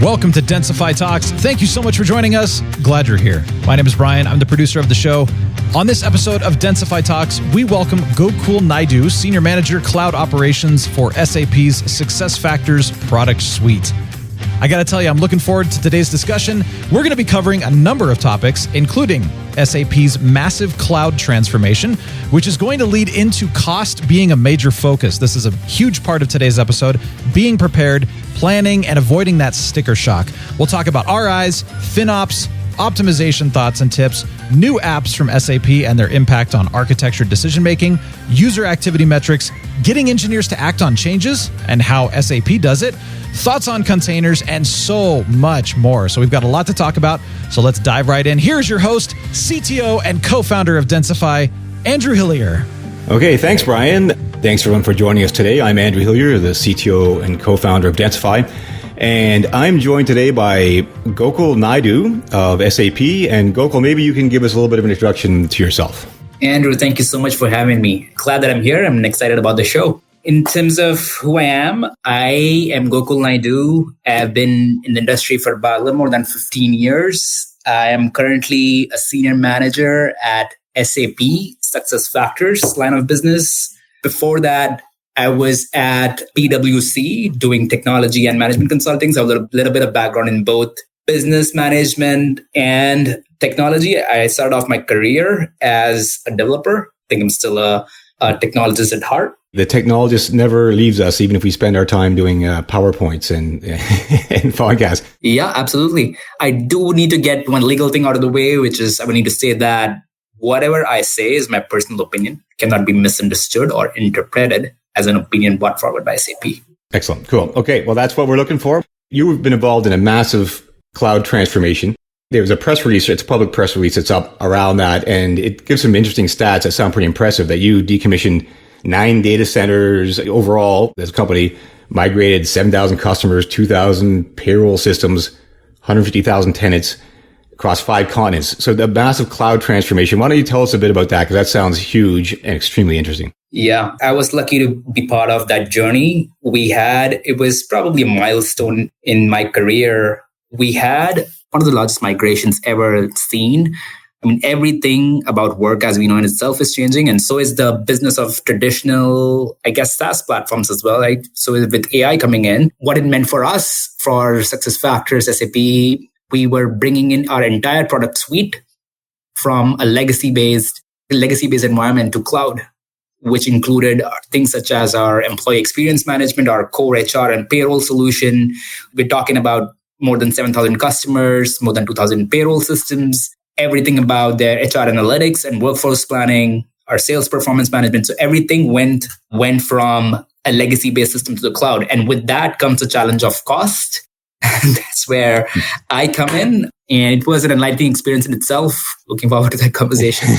Welcome to Densify Talks. Thank you so much for joining us. Glad you're here. My name is Brian. I'm the producer of the show. On this episode of Densify Talks, we welcome Gokul Naidu, Senior Manager, Cloud Operations for SAP's SuccessFactors product suite. I got to tell you, I'm looking forward to today's discussion. We're going to be covering a number of topics, including SAP's massive cloud transformation, which is going to lead into cost being a major focus. This is a huge part of today's episode, being prepared, planning, and avoiding that sticker shock. We'll talk about RIs, FinOps, optimization thoughts and tips, new apps from SAP and their impact on architecture decision-making, user activity metrics, getting engineers to act on changes and how SAP does it, thoughts on containers, and so much more. So we've got a lot to talk about, so let's dive right in. Here's your host, CTO and co-founder of Densify, Andrew Hillier. Okay, thanks, Brian. Thanks, everyone, for joining us today. I'm Andrew Hillier, the CTO and co-founder of Densify. And I'm joined today by Gokul Naidu of SAP. And Gokul, maybe you can give us a little bit of an introduction to yourself. Andrew, thank you so much for having me. Glad that I'm here. I'm excited about the show. In terms of who I am Gokul Naidu. I've been in the industry for about a little more than 15 years. I am currently a senior manager at SAP, SuccessFactors line of business. Before that, I was at PwC doing technology and management consulting. So I have a little bit of background in both business management and technology. I started off my career as a developer. I think I'm still a technologist at heart. The technologist never leaves us, even if we spend our time doing PowerPoints and podcasts. Yeah, absolutely. I do need to get one legal thing out of the way, which is I would need to say that whatever I say is my personal opinion, cannot be misunderstood or interpreted as an opinion brought forward by SAP. Excellent. Cool. Okay. Well, that's what we're looking for. You've been involved in a massive cloud transformation. There was a press release. It's a public press release that's up around that. And it gives some interesting stats that sound pretty impressive that you decommissioned 9 data centers overall. This company migrated 7,000 customers, 2,000 payroll systems, 150,000 tenants across 5 continents. So the massive cloud transformation. Why don't you tell us a bit about that? Because that sounds huge and extremely interesting. Yeah, I was lucky to be part of that journey. It was probably a milestone in my career. We had one of the largest migrations ever seen. I mean, everything about work as we know in itself is changing. And so is the business of traditional, SaaS platforms as well, right? So with AI coming in, what it meant for us, for SuccessFactors, SAP, we were bringing in our entire product suite from a legacy-based environment to cloud, which included things such as our employee experience management, our core HR and payroll solution. We're talking about more than 7,000 customers, more than 2,000 payroll systems, everything about their HR analytics and workforce planning, our sales performance management. So everything went from a legacy-based system to the cloud. And with that comes a challenge of cost. And that's where I come in. And it was an enlightening experience in itself. Looking forward to that conversation.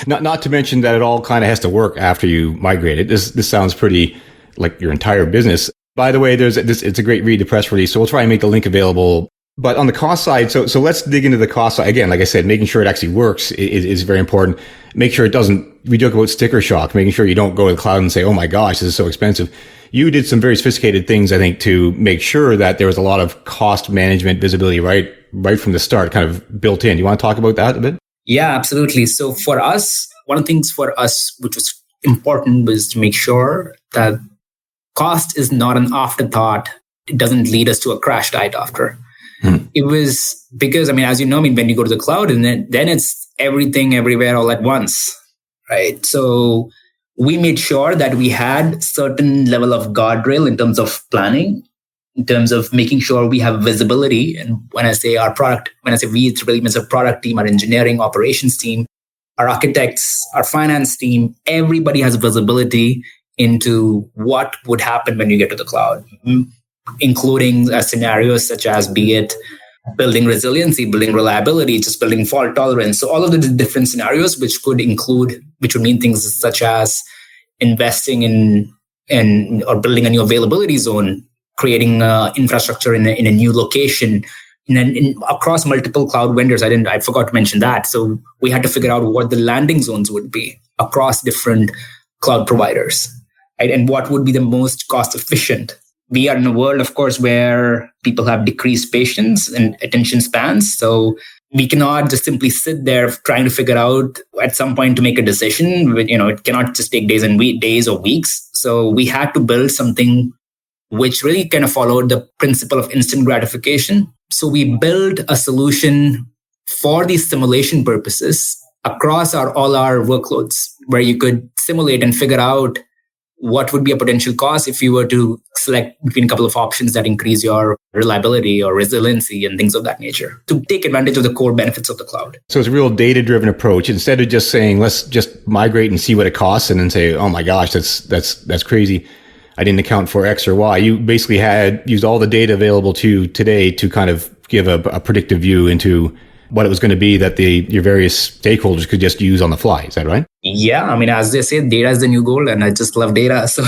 Not to mention that it all kind of has to work after you migrate it. This sounds pretty like your entire business. By the way, it's a great read, the press release. So we'll try and make the link available. But on the cost side, so let's dig into the cost side. Again, like I said, making sure it actually works is very important. Make sure it doesn't, we joke about sticker shock, making sure you don't go to the cloud and say, oh my gosh, this is so expensive. You did some very sophisticated things, I think, to make sure that there was a lot of cost management visibility right from the start, kind of built in. You want to talk about that a bit? Yeah, absolutely. So for us, one of the things for us, which was important, was to make sure that cost is not an afterthought. It doesn't lead us to a crash diet after. It was because, as you know, when you go to the cloud and then it's everything everywhere all at once, right? So we made sure that we had certain level of guardrail in terms of planning, in terms of making sure we have visibility. And when I say our product, when I say we, it really means our product team, our engineering operations team, our architects, our finance team, everybody has visibility into what would happen when you get to the cloud, including scenarios such as be it building resiliency, building reliability, just building fault tolerance. So all of the different scenarios, which would mean things such as investing in or building a new availability zone, creating infrastructure in a new location, across multiple cloud vendors. I forgot to mention that. So we had to figure out what the landing zones would be across different cloud providers, right? And what would be the most cost efficient we are in a world, of course, where people have decreased patience and attention spans. So we cannot just simply sit there trying to figure out at some point to make a decision. It cannot just take days or weeks. So we had to build something which really kind of followed the principle of instant gratification. So we built a solution for these simulation purposes across all our workloads, where you could simulate and figure out what would be a potential cost if you were to select between a couple of options that increase your reliability or resiliency and things of that nature to take advantage of the core benefits of the cloud. So it's a real data-driven approach. Instead of just saying, let's just migrate and see what it costs and then say, oh my gosh, that's crazy. I didn't account for X or Y. You basically used all the data available to you today to kind of give a predictive view into what it was going to be that your various stakeholders could just use on the fly. Is that right? Yeah. I mean, as they say, data is the new gold, and I just love data. So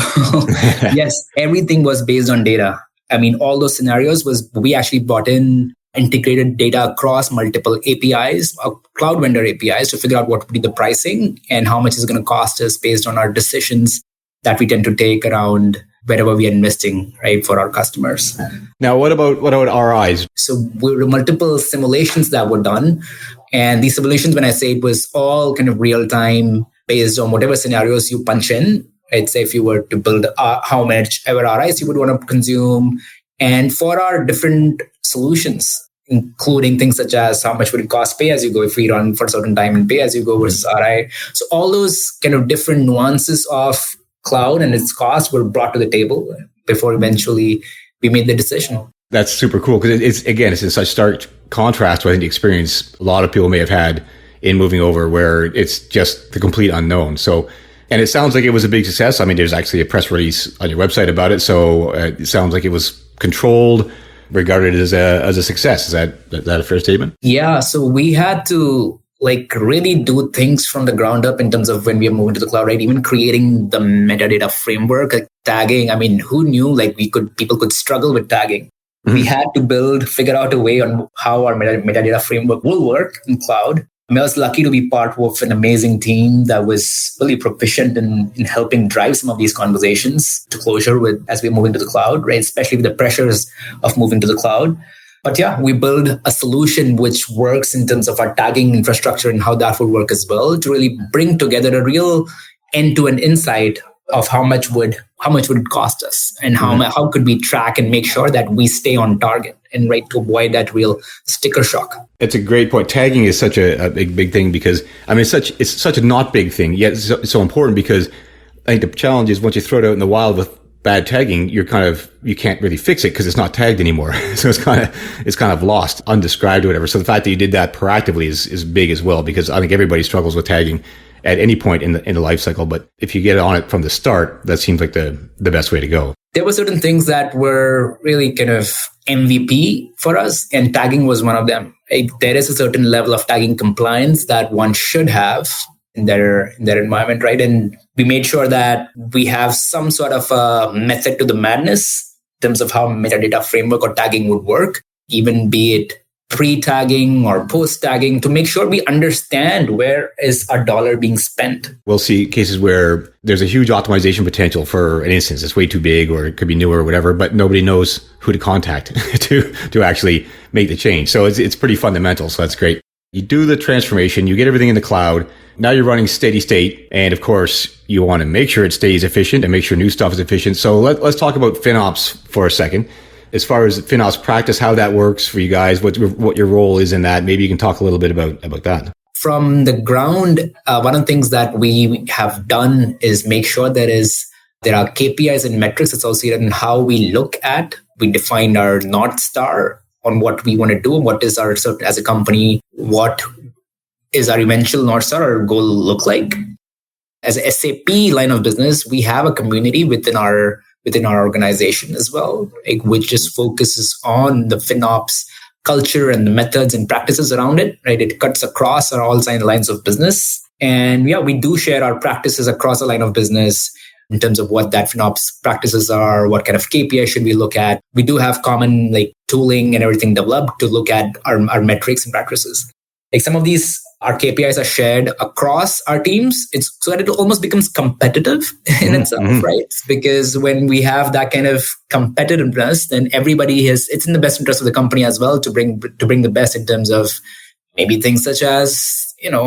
yes, everything was based on data. I mean, all those scenarios we actually brought in integrated data across multiple APIs, cloud vendor APIs, to figure out what would be the pricing and how much is going to cost us based on our decisions that we tend to take around wherever we are investing, right, for our customers. Now, what about RIs? So there were multiple simulations that were done. And these simulations, when I say it was all kind of real time based on whatever scenarios you punch in, I'd say if you were to build how much ever RIs you would want to consume. And for our different solutions, including things such as how much would it cost pay as you go if we run for a certain time and pay as you go versus RI. So all those kind of different nuances of cloud and its costs were brought to the table before eventually we made the decision. That's super cool because it's in such stark contrast to I think the experience a lot of people may have had in moving over, where it's just the complete unknown. So, and it sounds like it was a big success. I mean, there's actually a press release on your website about it. So it sounds like it was controlled, regarded as a success. Is that a fair statement? Yeah. So we had to really do things from the ground up in terms of when we are moving to the cloud, right? Even creating the metadata framework, like tagging. I mean, who knew people could struggle with tagging? Mm-hmm. We had to figure out a way on how our metadata framework will work in cloud. I mean, I was lucky to be part of an amazing team that was really proficient in helping drive some of these conversations to closure as we're moving to the cloud, right? Especially with the pressures of moving to the cloud. But yeah, we build a solution which works in terms of our tagging infrastructure and how that would work as well to really bring together a real end-to-end insight of how much would it cost us and how could we track and make sure that we stay on target and right to avoid that real sticker shock. It's a great point. Tagging is such a big thing because I mean it's such a not big thing yet it's so important because I think the challenge is once you throw it out in the wild with bad tagging, you can't really fix it because it's not tagged anymore. So it's kind of lost, undescribed or whatever. So the fact that you did that proactively is big as well, because I think everybody struggles with tagging at any point in the life cycle. But if you get on it from the start, that seems like the best way to go. There were certain things that were really kind of MVP for us, and tagging was one of them. There is a certain level of tagging compliance that one should have in their environment, right? And we made sure that we have some sort of a method to the madness in terms of how metadata framework or tagging would work, even be it pre-tagging or post-tagging, to make sure we understand where is our dollar being spent. We'll see cases where there's a huge optimization potential for an instance. It's way too big or it could be newer or whatever, but nobody knows who to contact to actually make the change. So it's pretty fundamental. So that's great. You do the transformation, you get everything in the cloud. Now you're running steady state. And of course, you want to make sure it stays efficient and make sure new stuff is efficient. So let's talk about FinOps for a second. As far as FinOps practice, how that works for you guys, what your role is in that. Maybe you can talk a little bit about that. From the ground, one of the things that we have done is make sure there are KPIs and metrics associated in how we look at. We defined our North Star on what we want to do, what is our, as a company, what is our eventual North Star or goal look like. As a SAP line of business, we have a community within our organization as well, which just focuses on the FinOps culture and the methods and practices around it, right? It cuts across all lines of business. And yeah, we do share our practices across a line of business in terms of what that FinOps practices are, what kind of KPI should we look at. We do have common tooling and everything developed to look at our metrics and practices. Some of these our KPIs are shared across our teams. It's so that it almost becomes competitive in itself, right? Because when we have that kind of competitiveness, then everybody it's in the best interest of the company as well to bring the best in terms of maybe things such as,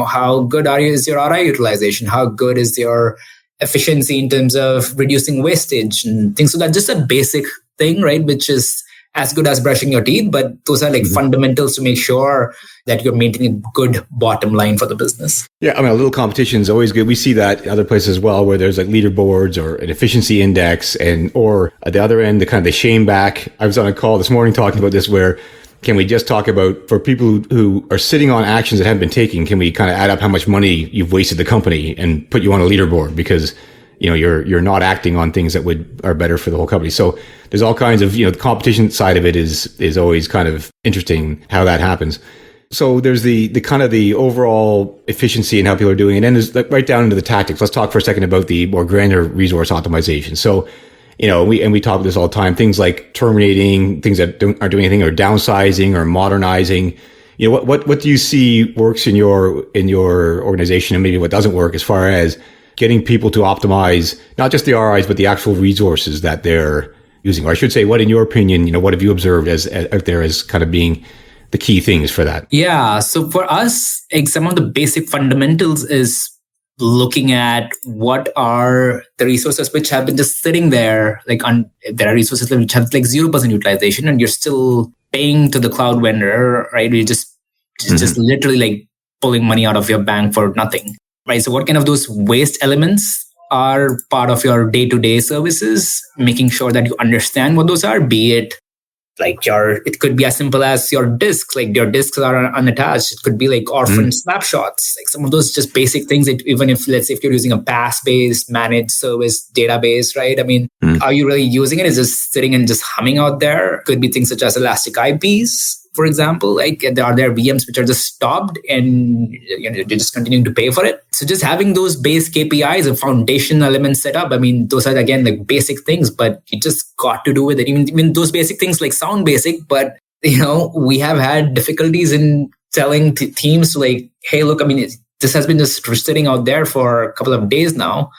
how good is your RI utilization? How good is your efficiency in terms of reducing wastage and things like that? Just a basic thing, right? Which is as good as brushing your teeth, but those are like fundamentals to make sure that you're maintaining a good bottom line for the business. Yeah, I mean, a little competition is always good. We see that in other places as well, where there's like leaderboards or an efficiency index, or at the other end, the shame back. I was on a call this morning talking about this, where can we just talk about, for people who are sitting on actions that haven't been taken, can we kind of add up how much money you've wasted the company and put you on a leaderboard because you're not acting on things that are better for the whole company. So there's all kinds of, the competition side of it is always kind of interesting how that happens. So there's the kind of the overall efficiency and how people are doing it. And there's right down into the tactics. Let's talk for a second about the more granular resource optimization. So, we talk about this all the time, things like terminating things that aren't doing anything, or downsizing or modernizing. What do you see works in your organization, and maybe what doesn't work as far as getting people to optimize not just the RIs, but the actual resources that they're using? Or I should say, what, in your opinion, what have you observed as out there as kind of being the key things for that? Yeah. So for us, some of the basic fundamentals is looking at what are the resources which have been just sitting there. There are resources which have 0% utilization, and you're still paying to the cloud vendor, right? You're just literally pulling money out of your bank for nothing. Right. So what kind of those waste elements are part of your day-to-day services, making sure that you understand what those are, be it it could be as simple as your disks, your disks are unattached. It could be orphan snapshots, some of those just basic things that even if, let's say, if you're using a PaaS-based managed service database, right? I mean, are you really using it? Is it just sitting and just humming out there? Could be things such as elastic IPs, for example. Are there VMs which are just stopped and you're just continuing to pay for it? So just having those base KPIs and foundation elements set up, I mean, those are again basic things, but you just got to do with it. Even those basic things sound basic, but we have had difficulties in telling teams hey, look, I mean, this has been just sitting out there for a couple of days now.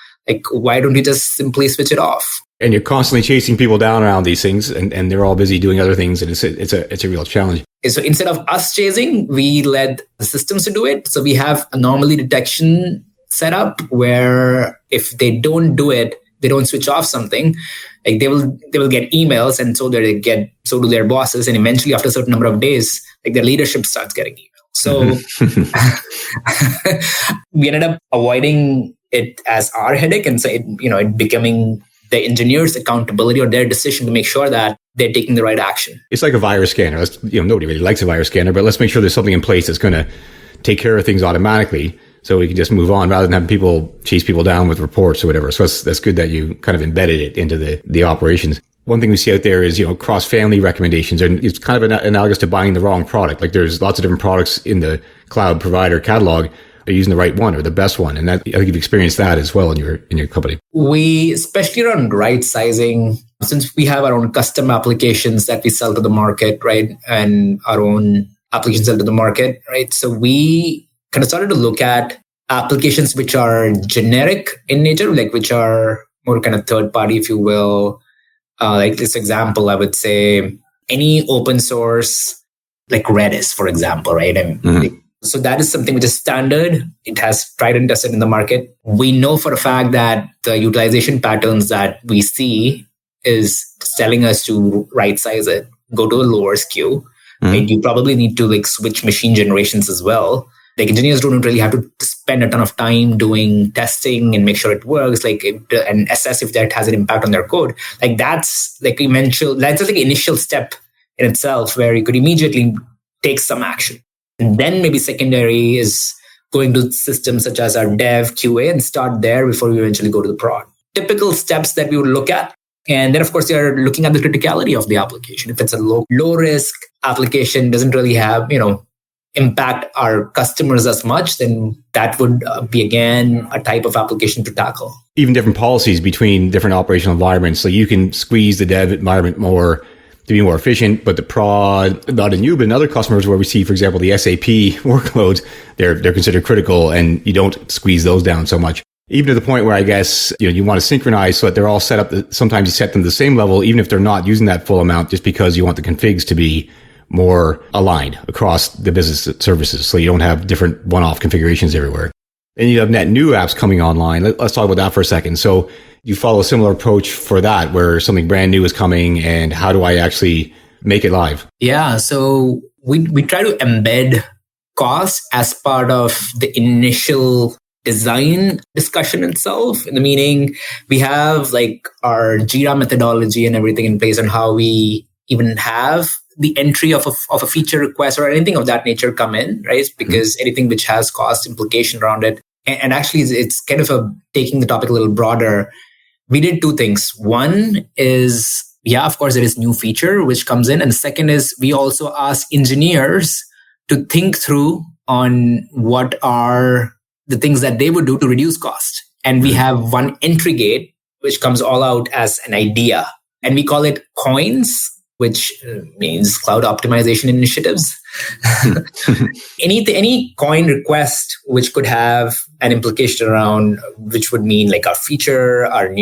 Why don't you just simply switch it off? And you're constantly chasing people down around these things, and they're all busy doing other things, and it's a real challenge. So instead of us chasing, we let the systems to do it. So we have anomaly detection set up where if they don't do it, they don't switch off something, they will get emails, and so do their bosses, and eventually after a certain number of days, their leadership starts getting emails. So we ended up avoiding it as our headache, and so it becoming the engineer's accountability or their decision to make sure that they're taking the right action. It's like a virus scanner. Nobody really likes a virus scanner, but let's make sure there's something in place that's going to take care of things automatically, so we can just move on rather than having people chase people down with reports or whatever. So that's good that you kind of embedded it into the operations. One thing we see out there is, cross-family recommendations, and it's kind of analogous to buying the wrong product. There's lots of different products in the cloud provider catalog. Are using the right one or the best one? And that, I think you've experienced that as well in your company. We, especially around right sizing, since we have our own custom applications that we sell to the market, right? And our own applications sell to the market, right? So we kind of started to look at applications which are generic in nature, which are more kind of third party, if you will. This example, I would say any open source, Redis, for example, right? So that is something which is standard. It has tried and tested in the market. We know for a fact that the utilization patterns that we see is telling us to right size it, go to a lower SKU. Right? You probably need to switch machine generations as well. Engineers don't really have to spend a ton of time doing testing and make sure it works, and assess if that has an impact on their code. That's that's initial step in itself where you could immediately take some action. And then maybe secondary is going to systems such as our dev, QA, and start there before we eventually go to the prod. Typical steps that we would look at. And then, of course, you're looking at the criticality of the application. If it's a low risk application, doesn't really have, impact our customers as much, then that would be, again, a type of application to tackle. Even different policies between different operational environments. So you can squeeze the dev environment more to be more efficient, but the prod, not in you, but in other customers where we see, for example, the SAP workloads, they're considered critical and you don't squeeze those down so much. Even to the point where I guess, you want to synchronize so that they're all set up. Sometimes you set them to the same level, even if they're not using that full amount, just because you want the configs to be more aligned across the business services. So you don't have different one-off configurations everywhere. And you have net new apps coming online. Let's talk about that for a second. So you follow a similar approach for that, where something brand new is coming, and how do I actually make it live? Yeah. So we try to embed cost as part of the initial design discussion itself. In the meaning, we have like our Jira methodology and everything in place on how we even have the entry of a feature request or anything of that nature come in, right? Because anything which has cost implication around it. And actually, it's kind of taking the topic a little broader. We did two things. One is, of course, there is new feature which comes in. And the second is we also ask engineers to think through on what are the things that they would do to reduce cost. And we have one entry gate, which comes all out as an idea. And we call it coins, which means cloud optimization initiatives. Any coin request, which could have an implication around, which would mean like our feature, our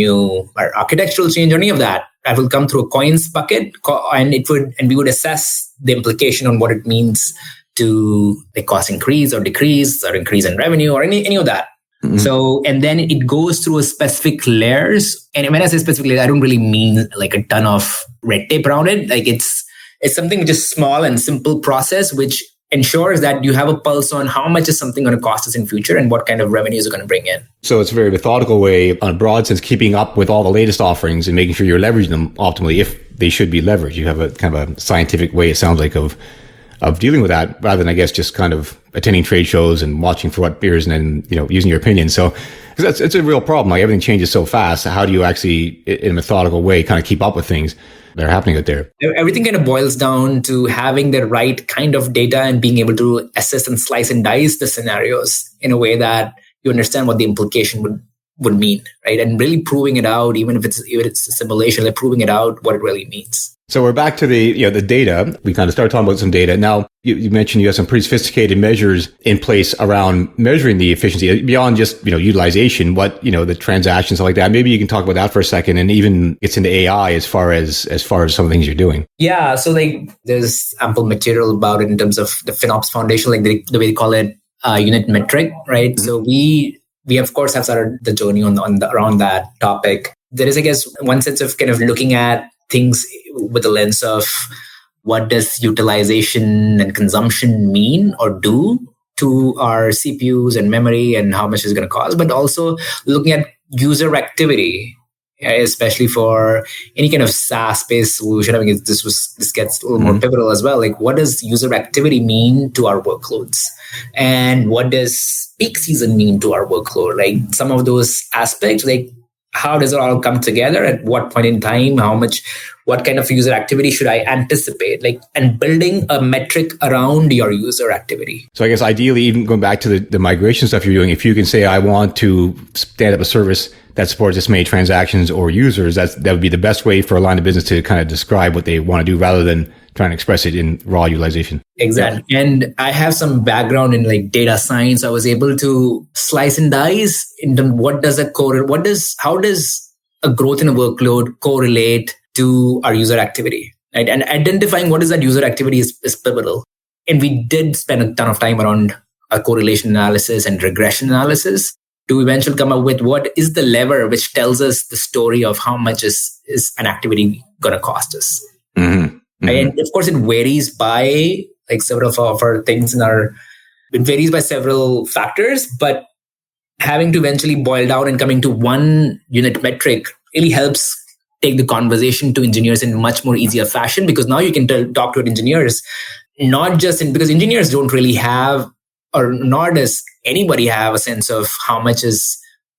architectural change, or any of that will come through a coins bucket. And we would assess the implication on what it means to the cost increase or decrease or increase in revenue or any of that. Mm-hmm. So, and then it goes through a specific layers. And when I say specific layers, I don't really mean like a ton of red tape around it. Like it's something which is small and simple process, which ensures that you have a pulse on how much is something going to cost us in future and what kind of revenues are going to bring in. So it's a very methodical way, on a broad sense, keeping up with all the latest offerings and making sure you're leveraging them optimally if they should be leveraged. You have a kind of a scientific way, it sounds like, of dealing with that, rather than, I guess, just kind of attending trade shows and watching for what appears and then, using your opinion. So it's a real problem. Like, everything changes so fast. How do you actually, in a methodical way, kind of keep up with things that are happening out there? Everything kind of boils down to having the right kind of data and being able to assess and slice and dice the scenarios in a way that you understand what the implication would mean, right? And really proving it out, even if it's a simulation, like proving it out what it really means. So we're back to the data. We kind of started talking about some data. Now, you mentioned you have some pretty sophisticated measures in place around measuring the efficiency beyond just, utilization, the transactions, like that. Maybe you can talk about that for a second, and even it's into AI as far as some of the things you're doing. Yeah. So there's ample material about it in terms of the FinOps foundation, like the way they call it, unit metric, right? Mm-hmm. So we of course have started the journey around that topic. There is, I guess, one sense of kind of looking at things with the lens of what does utilization and consumption mean or do to our CPUs and memory, and how much is going to cost, but also looking at user activity, especially for any kind of SaaS-based solution. I mean, this gets a little more pivotal as well. Like, what does user activity mean to our workloads? And what does peak season mean to our workload? Like, some of those aspects, like, how does it all come together? At what point in time? What kind of user activity should I anticipate? And building a metric around your user activity. So I guess ideally, even going back to the migration stuff you're doing, if you can say, I want to stand up a service that supports this many transactions or users, that would be the best way for a line of business to kind of describe what they want to do, rather than trying to express it in raw utilization. Exactly. Yeah. And I have some background in data science. I was able to slice and dice into how does a growth in a workload correlate to our user activity, right? And identifying what is that user activity is pivotal. And we did spend a ton of time around a correlation analysis and regression analysis to eventually come up with what is the lever which tells us the story of how much is an activity going to cost us. Mm-hmm. Mm-hmm. And of course, it varies by several of our things it varies by several factors, but having to eventually boil down and coming to one unit metric really helps take the conversation to engineers in much more easier fashion, because now you can talk to engineers, not just because engineers don't really have, or nor does anybody have, a sense of how much is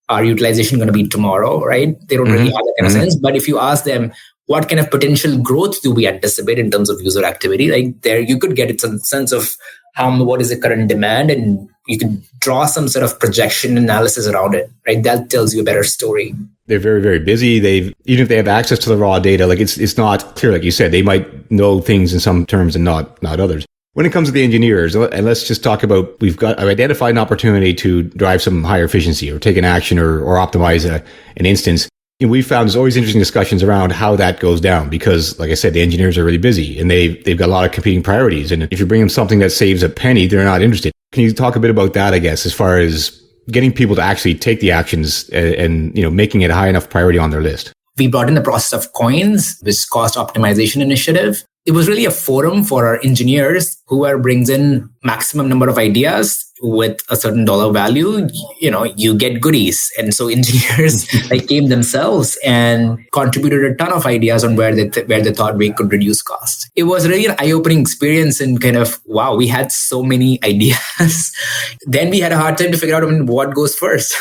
our utilization going to be tomorrow, right? They don't really have that kind of sense. But if you ask them, what kind of potential growth do we anticipate in terms of user activity? There you could get some sense of what is the current demand, and you could draw some sort of projection analysis around it, right? That tells you a better story. They're very, very busy. Even if they have access to the raw data, like it's not clear, like you said, they might know things in some terms and not others. When it comes to the engineers, and let's just talk about, I've identified an opportunity to drive some higher efficiency or take an action or optimize an instance. And we found there's always interesting discussions around how that goes down because, like I said, the engineers are really busy and they've got a lot of competing priorities. And if you bring them something that saves a penny, they're not interested. Can you talk a bit about that, I guess, as far as getting people to actually take the actions and making it a high enough priority on their list? We brought in the process of coins, this cost optimization initiative. It was really a forum for our engineers. Whoever brings in maximum number of ideas with a certain dollar value, you get goodies. And so engineers came themselves and contributed a ton of ideas on where they thought we could reduce costs. It was really an eye-opening experience and kind of, wow, we had so many ideas. Then we had a hard time to figure out what goes first.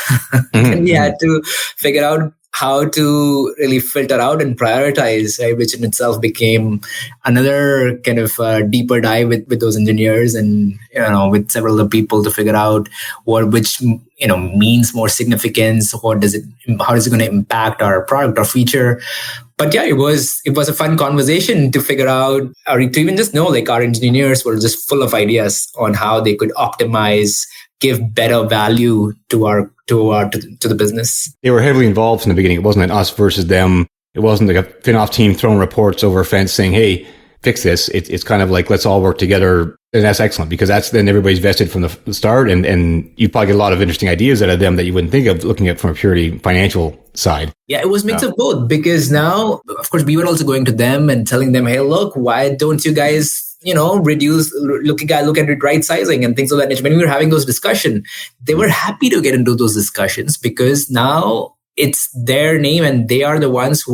And we had to figure out how to really filter out and prioritize, right? Which in itself became another kind of deeper dive with those engineers and, with several other people to figure out which means more significance. How is it going to impact our product or feature? But yeah, it was a fun conversation to figure out, or to even just know, our engineers were just full of ideas on how they could optimize, give better value to the business. They were heavily involved from the beginning. It wasn't an us versus them. It wasn't like a FinOps team throwing reports over a fence saying, hey, fix this. It's kind of like, let's all work together. And that's excellent because then everybody's vested from the start and you probably get a lot of interesting ideas out of them that you wouldn't think of looking at from a purely financial side. Yeah, it was a mix of both because now, of course, we were also going to them and telling them, hey, look, why don't you guys reduce, look at right sizing and things of that nature. When we were having those discussions, they were happy to get into those discussions because now it's their name and they are the ones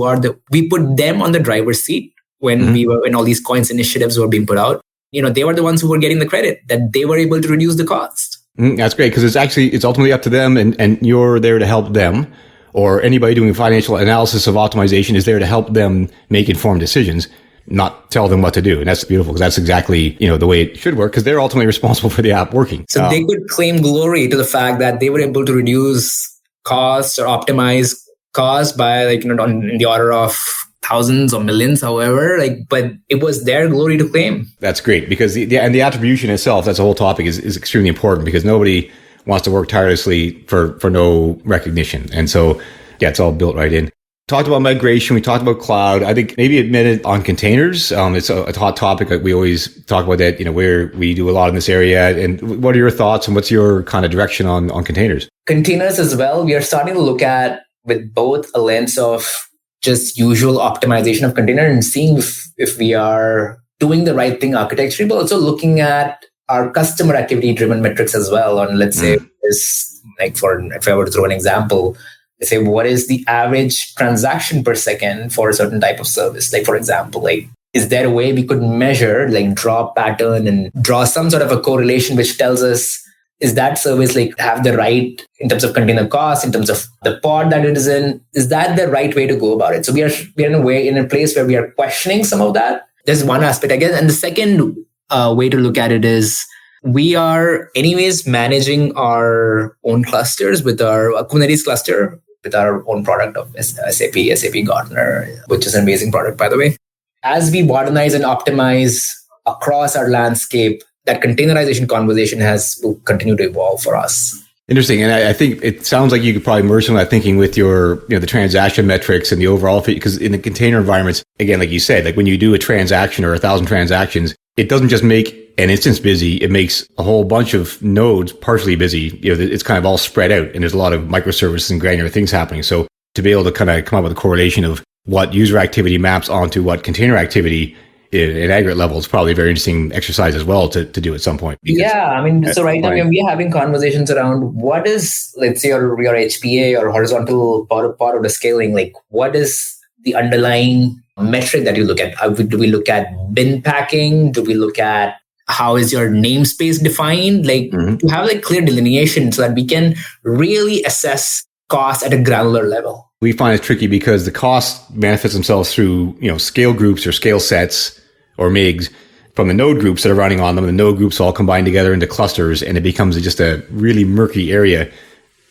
we put them on the driver's seat when when all these coins initiatives were being put out. They were the ones who were getting the credit that they were able to reduce the cost. That's great because it's ultimately up to them and you're there to help them, or anybody doing financial analysis of optimization is there to help them make informed decisions, not tell them what to do. And that's beautiful because that's exactly, the way it should work because they're ultimately responsible for the app working. So they could claim glory to the fact that they were able to reduce costs or optimize costs by in the order of thousands or millions, however, but it was their glory to claim. That's great because the attribution itself, that's a whole topic is extremely important because nobody wants to work tirelessly for no recognition. And so, yeah, it's all built right in. Talked about migration. We talked about cloud. I think maybe a minute on containers. It's a hot topic. We always talk about that, where we do a lot in this area. And what are your thoughts and what's your kind of direction on containers? Containers as well. We are starting to look at with both a lens of just usual optimization of container and seeing if we are doing the right thing architecturally, but also looking at our customer activity driven metrics as well. On let's say if I were to throw an example, let's say what is the average transaction per second for a certain type of service? For example, is there a way we could measure drop pattern and draw some sort of a correlation which tells us is that service have the right in terms of container cost, in terms of the pod that it is in? Is that the right way to go about it? So we are in a place where we are questioning some of that. There's one aspect, I guess. And the second way to look at it is we are anyways managing our own clusters with our Kubernetes cluster with our own product of SAP Gartner, which is an amazing product, by the way. As we modernize and optimize across our landscape, that containerization conversation will continue to evolve for us. Interesting. And I think it sounds like you could probably merge some of that thinking with your, the transaction metrics and the overall, because in the container environments, again, like you said, when you do a transaction or 1,000 transactions, it doesn't just make an instance busy. It makes a whole bunch of nodes partially busy. It's kind of all spread out and there's a lot of microservices and granular things happening. So to be able to kind of come up with a correlation of what user activity maps onto what container activity in aggregate level is probably a very interesting exercise as well to do at some point. Yeah, so right now we're having conversations around what is, let's say, your HPA or horizontal part of the scaling, what is the underlying metric that you look at? Do we look at bin packing? Do we look at how is your namespace defined? To have clear delineation so that we can really assess cost at a granular level. We find it tricky because the cost manifests themselves through, scale groups or scale sets or MIGs from the node groups that are running on them. The node groups all combine together into clusters and it becomes just a really murky area.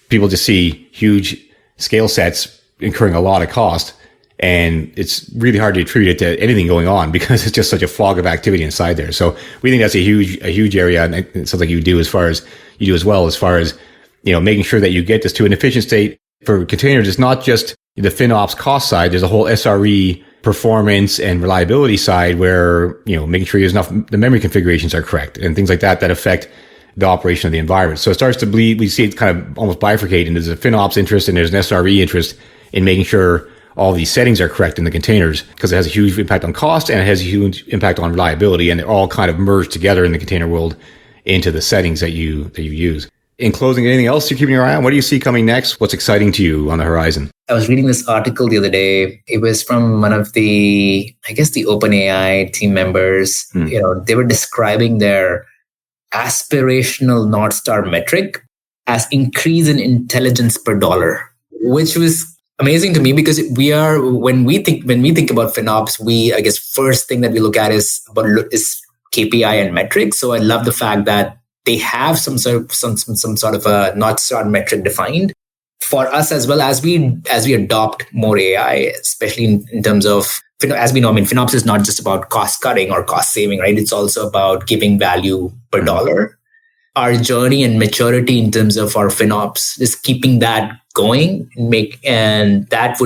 People just see huge scale sets, incurring a lot of cost. And it's really hard to attribute it to anything going on because it's just such a fog of activity inside there. So we think that's a huge area. And it sounds like you do as well, as far as, making sure that you get this to an efficient state. For containers, it's not just the FinOps cost side. There's a whole SRE performance and reliability side where, making sure the memory configurations are correct and things like that affect the operation of the environment. So it starts to bleed. We see it kind of almost bifurcating. There's a FinOps interest and there's an SRE interest in making sure all these settings are correct in the containers because it has a huge impact on cost and it has a huge impact on reliability, and they're all kind of merged together in the container world into the settings that you use. In closing, anything else you're keeping your eye on? What do you see coming next? What's exciting to you on the horizon? I was reading this article the other day. It was from one of the OpenAI team members. They were describing their aspirational North Star metric as increase in intelligence per dollar, which was amazing to me because when we think about FinOps, first thing that we look at is KPI and metrics. So I love the fact that they have some sort of a North Star metric defined for us, as well as we adopt more AI, especially in terms of, as we know, FinOps is not just about cost cutting or cost saving, right? It's also about giving value per dollar. Our journey and maturity in terms of our FinOps is keeping that going and that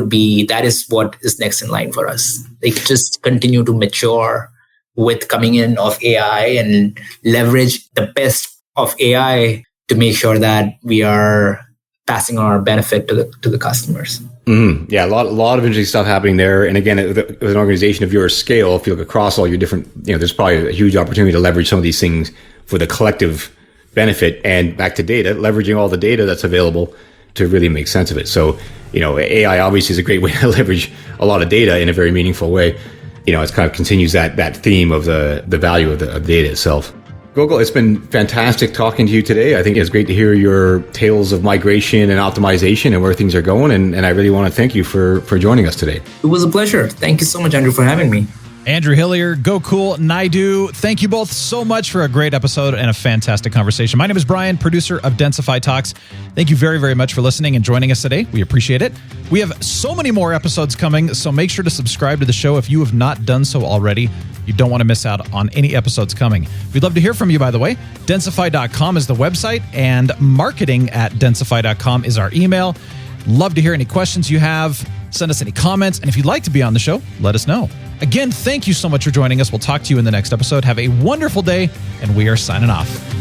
is what is next in line for us. They just continue to mature with coming in of AI and leverage the best of AI to make sure that we are passing our benefit to the customers. Mm-hmm. Yeah, a lot of interesting stuff happening there. And again, with an organization of your scale, if you look across all your different, there's probably a huge opportunity to leverage some of these things for the collective benefit. And back to data, leveraging all the data that's available to really make sense of it. So, AI obviously is a great way to leverage a lot of data in a very meaningful way. It kind of continues that theme of the value of the data itself. Gokul, it's been fantastic talking to you today. I think it's great to hear your tales of migration and optimization and where things are going. And I really want to thank you for joining us today. It was a pleasure. Thank you so much, Andrew, for having me. Andrew Hillier, Gokul Naidu, thank you both so much for a great episode and a fantastic conversation. My name is Brian, producer of Densify Talks. Thank you very, very much for listening and joining us today. We appreciate it. We have so many more episodes coming, so make sure to subscribe to the show if you have not done so already. You don't want to miss out on any episodes coming. We'd love to hear from you, by the way. Densify.com is the website, and marketing@densify.com is our email. Love to hear any questions you have. Send us any comments, and if you'd like to be on the show, let us know. Again, thank you so much for joining us. We'll talk to you in the next episode. Have a wonderful day, and we are signing off.